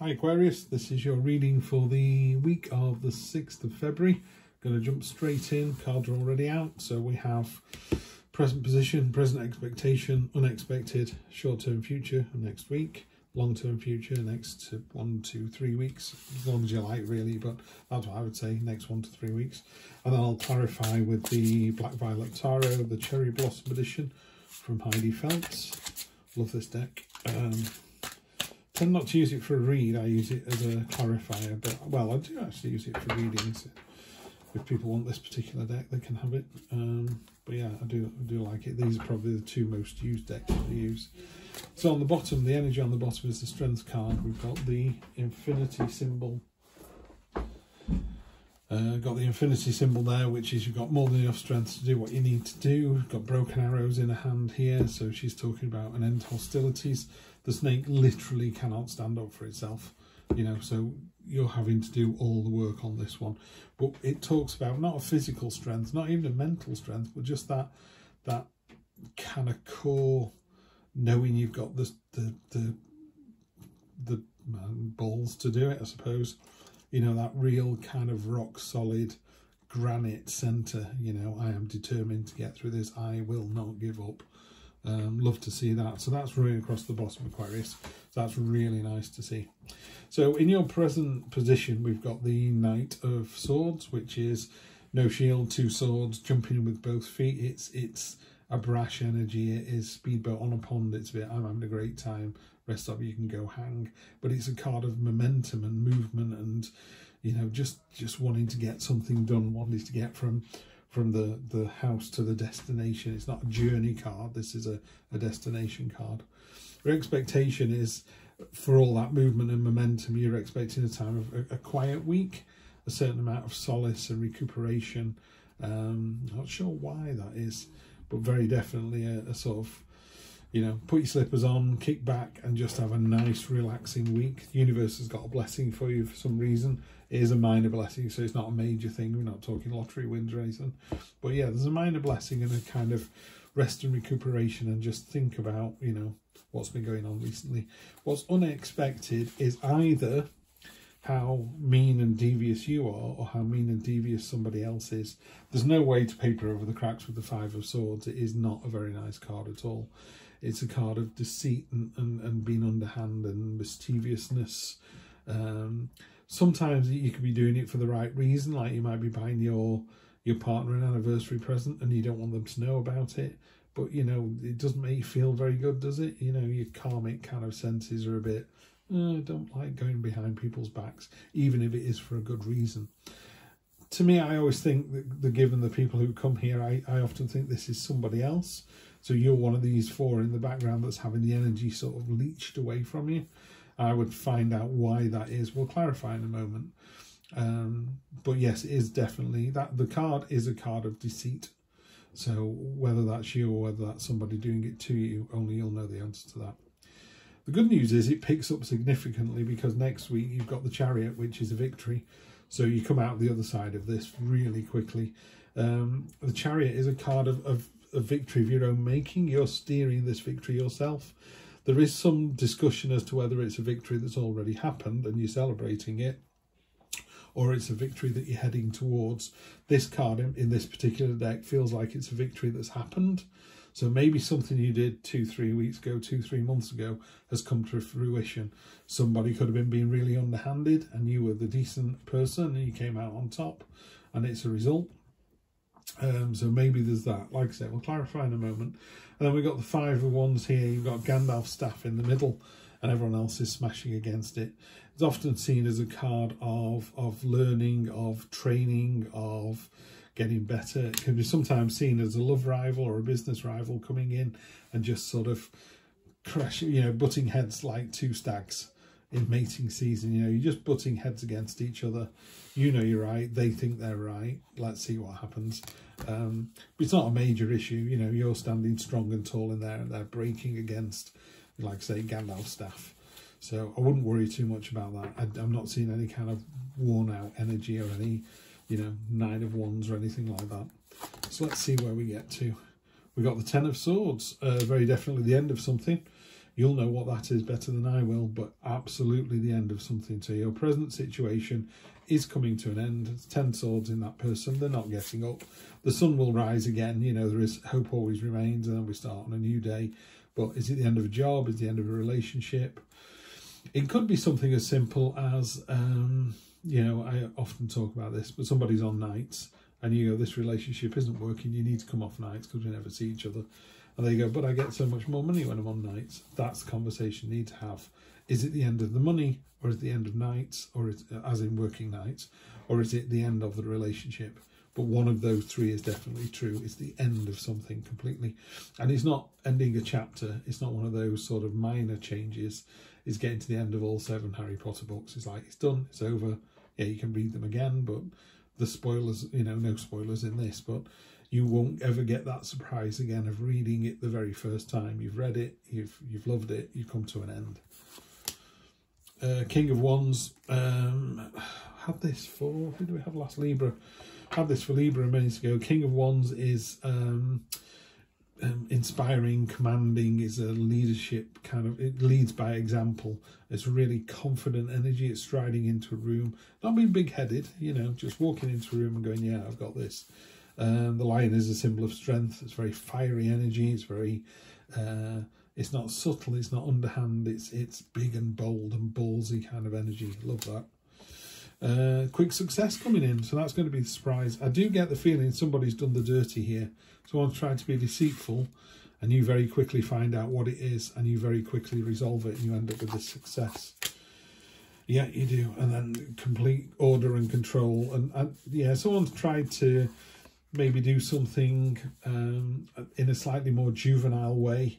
Hi Aquarius, this is your reading for the week of the 6th of February. Going to jump straight in, cards are already out. So we have present position, present expectation, unexpected, short-term future next week, long-term future next 1 to 3 weeks, as long as you like really, but that's what I would say, next 1 to 3 weeks. And then I'll clarify with the Black Violet Tarot, the Cherry Blossom edition from Heidi Feltz. Love this deck. Tend not to use it for a read, I use it as a clarifier, but well, I do actually use it for readings. If people want this particular deck, they can have it. But yeah, I do like it. These are probably the two most used decks to use. So on the bottom, the energy on the bottom is the Strength card. We've got the Infinity symbol. Got the Infinity symbol there, which is you've got more than enough strength to do what you need to do. We've got broken arrows in her hand here, so she's talking about an end to hostilities. The snake literally cannot stand up for itself, you know, so you're having to do all the work on this one. But it talks about not a physical strength, not even a mental strength, but just that kind of core knowing you've got the balls to do it, I suppose. You know, that real kind of rock solid granite centre, you know, I am determined to get through this, I will not give up. Love to see that. So that's running across the bottom, Aquarius. So that's really nice to see. So in your present position, we've got the Knight of Swords, which is no shield, 2 swords, jumping with both feet. It's a brash energy. It is speedboat on a pond. It's a bit, I'm having a great time. Rest of you can go hang. But it's a card of momentum and movement and, you know, just wanting to get something done, wanting to get from the house to the destination. It's not a journey card. This is a destination card. Your expectation is for all that movement and momentum, you're expecting a time of a quiet week, a certain amount of solace and recuperation. Not sure why that is, but very definitely a sort of, you know, put your slippers on, kick back and just have a nice relaxing week. The universe has got a blessing for you for some reason. It is a minor blessing, so it's not a major thing. We're not talking lottery wins or anything. But yeah, there's a minor blessing and a kind of rest and recuperation and just think about, you know, what's been going on recently. What's unexpected is either how mean and devious you are or how mean and devious somebody else is. There's no way to paper over the cracks with the 5 of Swords. It is not a very nice card at all. It's a card of deceit and being underhand and mischievousness. Sometimes you could be doing it for the right reason, like you might be buying your partner an anniversary present and you don't want them to know about it. But, you know, it doesn't make you feel very good, does it? You know, your karmic kind of senses are a bit, I don't like going behind people's backs, even if it is for a good reason. To me, I always think that given the people who come here, I often think this is somebody else. So you're one of these 4 in the background that's having the energy sort of leached away from you. I would find out why that is. We'll clarify in a moment. But yes, it is definitely that the card is a card of deceit. So whether that's you or whether that's somebody doing it to you, only you'll know the answer to that. The good news is it picks up significantly because next week you've got the Chariot, which is a victory. So you come out the other side of this really quickly. The Chariot is a card of victory of your own making. You're steering this victory yourself. There is some discussion as to whether it's a victory that's already happened and you're celebrating it, or it's a victory that you're heading towards. This card in this particular deck feels like it's a victory that's happened. So maybe something you did 2-3 weeks ago, 2-3 months ago has come to fruition. Somebody could have been being really underhanded and you were the decent person and you came out on top and it's a result. So maybe there's that. Like I said, we'll clarify in a moment. And then we've got the 5 of Wands here. You've got Gandalf's staff in the middle and everyone else is smashing against it. It's often seen as a card of learning, of training, of getting better. It can be sometimes seen as a love rival or a business rival coming in and just sort of crashing, you know, butting heads like 2 stags in mating season. You know, you're just butting heads against each other. You know you're right, they think they're right. Let's see what happens. But it's not a major issue. You know, you're standing strong and tall in there and they're breaking against, like I say, Gandalf's staff. So I wouldn't worry too much about that. I'm not seeing any kind of worn out energy or any, you know, 9 of Wands or anything like that. So let's see where we get to. We've got the 10 of Swords, very definitely the end of something. You'll know what that is better than I will, but absolutely the end of something. So your present situation is coming to an end. It's 10 swords in that person. They're not getting up. The sun will rise again. You know, there is hope always remains, and then we start on a new day. But is it the end of a job? Is it the end of a relationship? It could be something as simple as, you know, I often talk about this, but somebody's on nights and you go, this relationship isn't working. You need to come off nights because we never see each other. And they go, but I get so much more money when I'm on nights. That's the conversation you need to have. Is it the end of the money, or is it the end of nights, or is, as in working nights, or is it the end of the relationship? But one of those three is definitely true. It's the end of something completely. And it's not ending a chapter. It's not one of those sort of minor changes. It's getting to the end of all 7 Harry Potter books. It's like, it's done, it's over. Yeah, you can read them again, but the spoilers, you know, no spoilers in this, but you won't ever get that surprise again of reading it the very first time. You've read it, you've loved it, you've come to an end. King of Wands, had this for, who do we have last? Libra. Had this for Libra a minute ago. King of Wands is inspiring, commanding, is a leadership kind of, it leads by example. It's really confident energy. It's striding into a room, not being big-headed, you know, just walking into a room and going, yeah, I've got this. The lion is a symbol of strength. It's very fiery energy. It's very, it's not subtle. It's not underhand. It's big and bold and ballsy kind of energy. Love that. Quick success coming in, so that's going to be the surprise. I do get the feeling somebody's done the dirty here. Someone's tried to be deceitful, and you very quickly find out what it is, and you very quickly resolve it, and you end up with this success. Yeah, you do. And then complete order and control. And yeah, someone's tried to maybe do something in a slightly more juvenile way,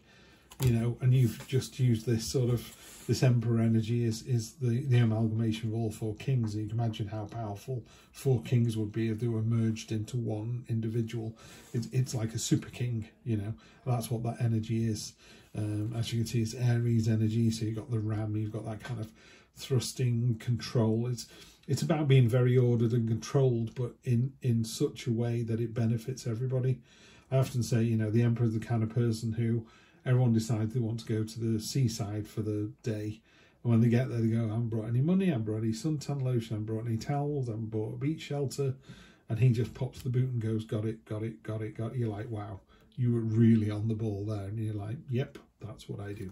you know, and you've just used this sort of, this Emperor energy is the amalgamation of all 4 kings. You can imagine how powerful 4 kings would be if they were merged into one individual. It's like a super king, you know. That's what that energy is. As you can see, it's Aries energy, so you've got the ram, you've got that kind of thrusting control. It's about being very ordered and controlled, but in such a way that it benefits everybody. I often say, you know, the Emperor is the kind of person who everyone decides they want to go to the seaside for the day. And when they get there, they go, I haven't brought any money, I haven't brought any suntan lotion, I haven't brought any towels, I haven't bought a beach shelter. And he just pops the boot and goes, got it, got it, got it, got it. You're like, wow, you were really on the ball there. And you're like, yep, that's what I do.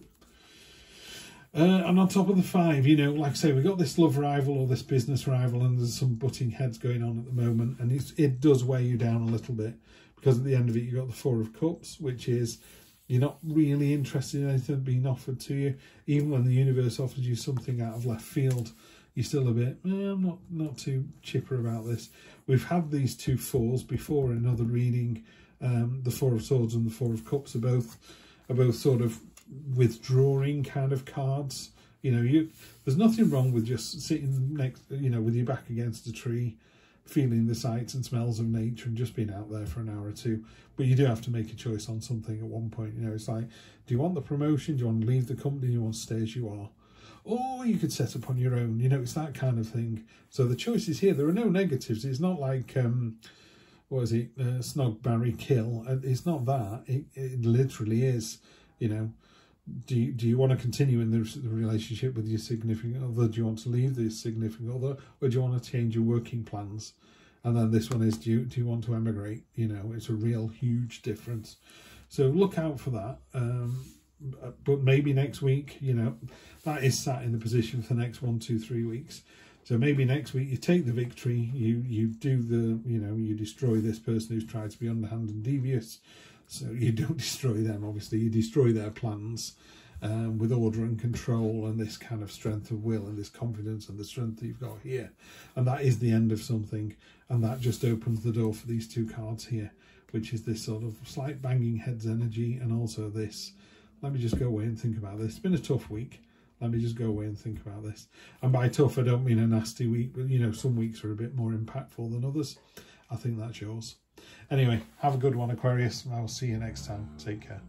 And on top of the 5, you know, like I say, we've got this love rival or this business rival, and there's some butting heads going on at the moment, and it does weigh you down a little bit, because at the end of it, you've got the 4 of Cups, which is, you're not really interested in anything being offered to you. Even when the universe offers you something out of left field, you're still a bit, I'm not too chipper about this. We've had these 2 4s before in another reading. The 4 of Swords and the 4 of Cups are both sort of withdrawing kind of cards. You know, there's nothing wrong with just sitting next, you know, with your back against a tree, feeling the sights and smells of nature and just being out there for an hour or 2. But you do have to make a choice on something at one point. You know, it's like, do you want the promotion? Do you want to leave the company? Do you want to stay as you are? Or you could set up on your own. You know, it's that kind of thing. So the choice is here. There are no negatives. It's not like, what is it? Snog, marry, kill. It's not that. It literally is, you know, do you want to continue in the relationship with your significant other? Do you want to leave this significant other? Or do you want to change your working plans? And then this one is, do you want to emigrate? You know, it's a real huge difference. So look out for that. But maybe next week, you know, that is sat in the position for the next 1, 2, 3 weeks. So maybe next week you take the victory, you do the, you know, you destroy this person who's tried to be underhand and devious. So you don't destroy them, obviously, you destroy their plans with order and control and this kind of strength of will and this confidence and the strength that you've got here. And that is the end of something. And that just opens the door for these 2 cards here, which is this sort of slight banging heads energy, and also this, let me just go away and think about this. It's been a tough week. Let me just go away and think about this. And by tough, I don't mean a nasty week, but, you know, some weeks are a bit more impactful than others. I think that's yours. Anyway, have a good one, Aquarius. I'll see you next time. Take care.